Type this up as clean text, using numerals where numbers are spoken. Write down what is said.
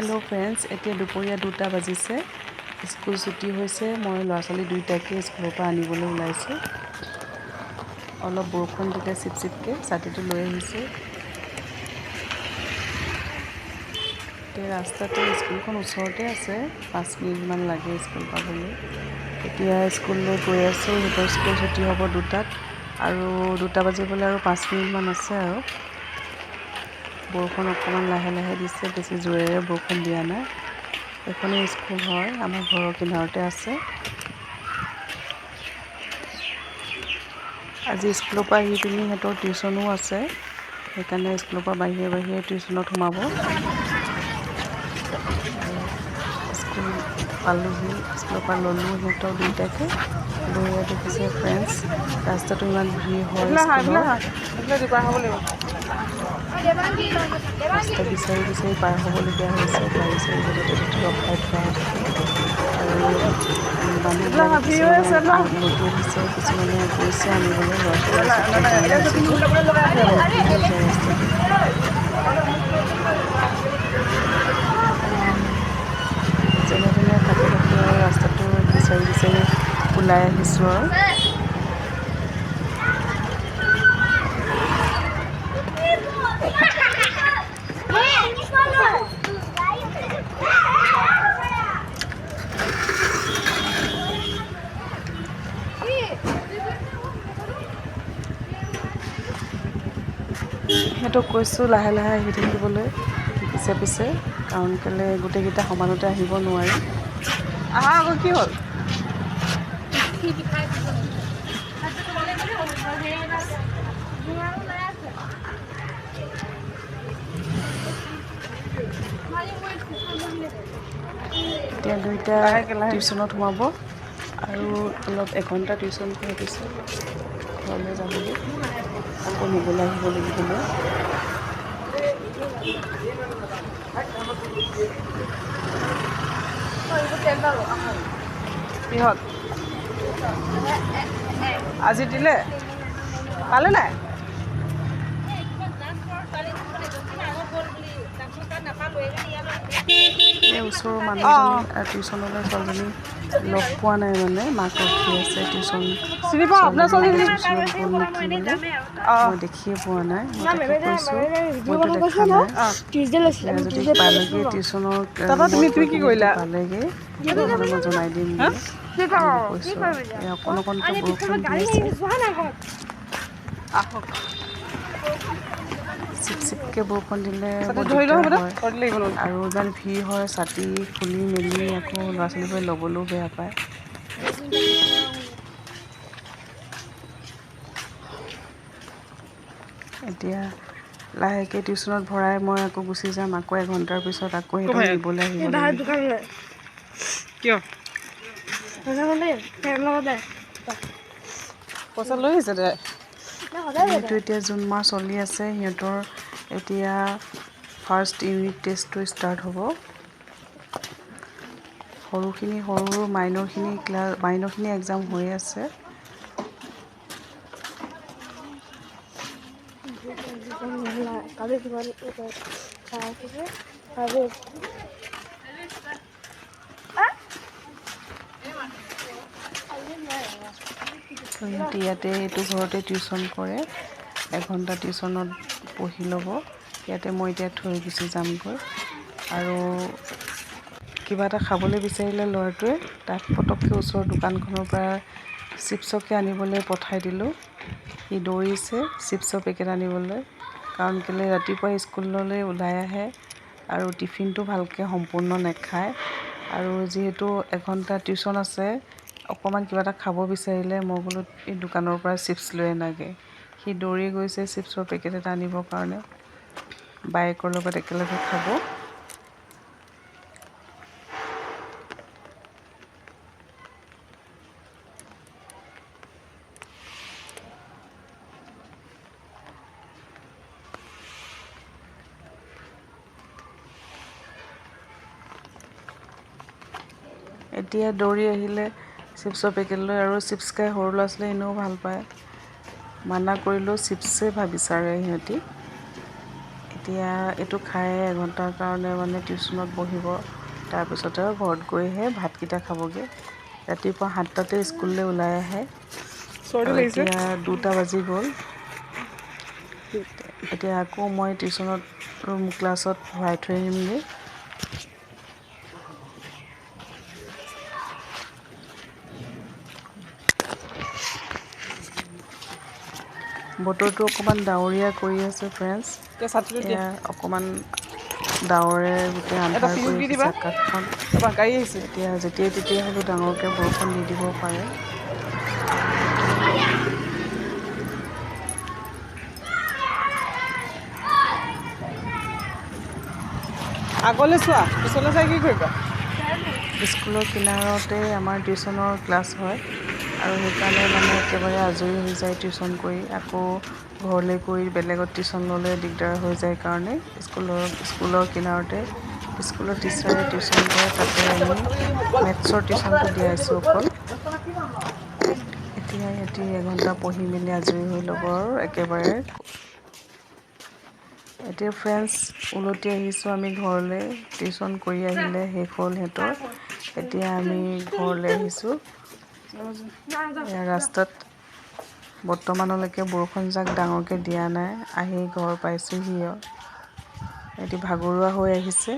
Hello' friends, এতিয়া দুপৰীয়া 2টা বাজিছে। স্কুল ছুটি হৈছে। মই ল'ৰা ছোৱালী দুয়োটাকে স্কুলৰ পৰা আনিবলৈ ওলাইছোঁ। অলপ বৰষুণ দিলে চিপ চিপকৈ, ছাতিটো লৈ আহিছোঁ। এতিয়া ৰাস্তাতে, স্কুলখন ওচৰতে আছে, 5 মিনিটমান লাগে স্কুল পাবলৈ। এতিয়া স্কুললৈ গৈ আছোঁ। সিহঁতৰ স্কুল ছুটি হ'ব 2টাত, আৰু 2টা বাজিবলৈ আৰু 5 মিনিটমান আছে আৰু। বৰষুণ অকণমান লাহে লাহে দিছে, বেছি জোৰেৰে বৰষুণ দিয়া নাই। এইখনেই স্কুল হয়, আমাৰ ঘৰৰ কিনাৰতে আছে। আজি স্কুলৰ পৰা আহি পিনি সিহঁতৰ টিউশ্যনো আছে, সেইকাৰণে স্কুলৰ পৰা বাহিৰে বাহিৰে টিউশ্যনত সোমাব। স্কুল পালোহি, স্কুলৰ পৰা ল'লোঁ সিহঁতৰ দুয়োটাকে। লৈ দেখিছে ফ্ৰেণ্ডছ, ৰাস্তাটো ইমান ভিৰ হয় স্কুলৰ। ৰাস্তা বিচাৰি বিচাৰি পাৰ হ'বলগীয়া হৈছে, গাড়ী চাড়ী য'তে ত'তে ৰখাই থোৱা আছে। আৰু মানুহবিলাকে কিছুমানে নদী আহিছে, কিছুমানে গৈছে আনিবলৈ ল'ৰা ছোৱালী আছে, জাম হৈছে যে বহুত ভিৰ হৈ যায় ৰাস্তাটো। যেনে তেনে থাকি থাকি আৰু ৰাস্তাটো বিচাৰি বিচাৰি ওলাই আহিছোঁ আৰু। সিহঁতক কৈছোঁ লাহে লাহে আহি থাকিবলৈ পিছে পিছে, কাৰণ কেলৈ গোটেইকেইটা সমানতে আহিব নোৱাৰি। আহা আকৌ, কি হ'ল? এতিয়া দুইটা টিউশ্যনত সোমাব, আৰু অলপ এঘণ্টা টিউশ্যন কৰাৰ পিছত ঘৰলৈ যাবগৈ। আকৌ নিবলৈ আহিব লাগিব মই। কিহত আজি দিলে? পালে নাই? এই ওচৰৰ মানুহজনী টিউশ্যনলৈ ছোৱালীজনী লগ পোৱা নাই, মানে মাক ৰখি আছে। ছোৱালীজনী টিউশ্যনত গ'ল নেকি বোলে, মই দেখিয়ে পোৱা নাই। মই তাকে কৈছোঁ মইতো দেখা নাই। এতিয়া যদি পালেগৈ টিউশ্যনৰ পালেগৈ, তেতিয়াহ'লে মই জনাই দিম বুলি কৈছোঁ। এই অকণ অকণকৈ বৰষুণ দি আছে। আহক, চিপ চিপকৈ বৰষুণ দিলে বৰ দিগদাৰ হয়, আৰু ইমান ভিৰ হয়। ছাতি খুলি মেলি আকৌ ল'ৰা ছোৱালীবোৰে ল'বলৈও বেয়া পায়। এতিয়া লাহেকৈ টিউশ্যনত ভৰাই মই আকৌ গুচি যাম। আকৌ এঘণ্টাৰ পিছত আকৌ সিহঁতক নিবলৈ আহিব লাগিব। কিয় পইচা লৈ আহিছে দে। যিহেতু এতিয়া জুন মাহ চলি আছে, সিহঁতৰ এতিয়া ফাৰ্ষ্ট ইউনিট টেষ্টটো ষ্টাৰ্ট হ'ব। সৰু মাইনৰখিনি এক্সাম হৈ আছে। সিহঁতে ইয়াতে এইটো ঘৰতে টিউশ্যন কৰে, এঘণ্টা টিউশ্যনত পঢ়ি ল'ব। ইয়াতে মই এতিয়া থৈ গুচি যামগৈ। আৰু কিবা এটা খাবলৈ বিচাৰিলে ল'ৰাটোৱে, তাক পটককৈ ওচৰৰ দোকানখনৰ পৰা চিপছকে আনিবলৈ পঠাই দিলোঁ। সি দৌৰিছে চিপছৰ পেকেট আনিবলৈ, কাৰণ কেলৈ ৰাতিপুৱা স্কুললৈ ওলাই আহে আৰু টিফিনটো ভালকৈ সম্পূৰ্ণ নাখায়। আৰু যিহেতু এঘণ্টা টিউশ্যন আছে, অকণমান কিবা এটা খাব বিচাৰিলে মই বোলো এই দোকানৰ পৰা চিপছ লৈ আনাগৈ। সি দৌৰি গৈছে চিপছৰ পেকেট এটা আনিবৰ কাৰণে, বায়েকৰ লগত একেলগে খাব। এতিয়া দৌৰি আহিলে চিপছৰ পেকেট লৈ, আৰু চিপছ খাই সৰু ল'ৰা ছোৱালীয়ে এনেও ভাল পায়। মানা কৰিলেও চিপছেই বিচাৰে সিহঁতি। এতিয়া এইটো খাই এঘণ্টাৰ কাৰণে মানে টিউশ্যনত বহিব। তাৰপিছতে ঘৰত গৈহে ভাতকেইটা খাবগৈ। ৰাতিপুৱা 7টাতে স্কুললৈ ওলাই আহে আৰু এতিয়া 2টা বাজি গ'ল। এতিয়া আকৌ মই টিউশ্যনত ক্লাছত ভৰাই থৈ আহিমগৈ। বতৰটো অকণমান ডাৱৰীয়া কৰি আছে ফ্ৰেণ্ডছ। এয়া অকণমান ডাৱৰে গোটেই আন্ধাৰ কৰি ৰাখিছে আকাশখন। এতিয়া যেতিয়াই তেতিয়াই হ'লেও ডাঙৰকৈ বৰষুণ দি দিব পাৰে। আগলৈ চোৱা, পিছলৈ চাই কি কৰিবা? স্কুলৰ কিনাৰতে আমাৰ টিউশ্যনৰ ক্লাছ হয় আৰু সেইকাৰণে মানে একেবাৰে আজৰি হৈ যায় টিউশ্যন কৰি। আকৌ ঘৰলৈ গৈ বেলেগত টিউশ্যন ল'লে দিগদাৰ হৈ যায় কাৰণে স্কুলৰ কিনাৰতে স্কুলৰ টিচাৰে টিউশ্যন কৰে। তাতে আমি মেথছৰ টিউশ্যনটো দিয়াইছোঁ অকল। এতিয়া সিহঁতি এঘণ্টা পঢ়ি মেলি আজৰি হৈ ল'ব আৰু একেবাৰে। এতিয়া ফ্ৰেণ্ডছ উলটি আহিছোঁ আমি ঘৰলৈ। টিউশ্যন কৰি আহিলে শেষ হ'ল সিহঁতৰ। এতিয়া আমি ঘৰলৈ আহিছোঁ। ৰাস্তাত বৰ্তমানলৈকে বৰষুণজাক ডাঙৰকৈ দিয়া নাই। আহি ঘৰ পাইছোঁহি আৰু। সিহঁতি ভাগৰুৱা হৈ আহিছে।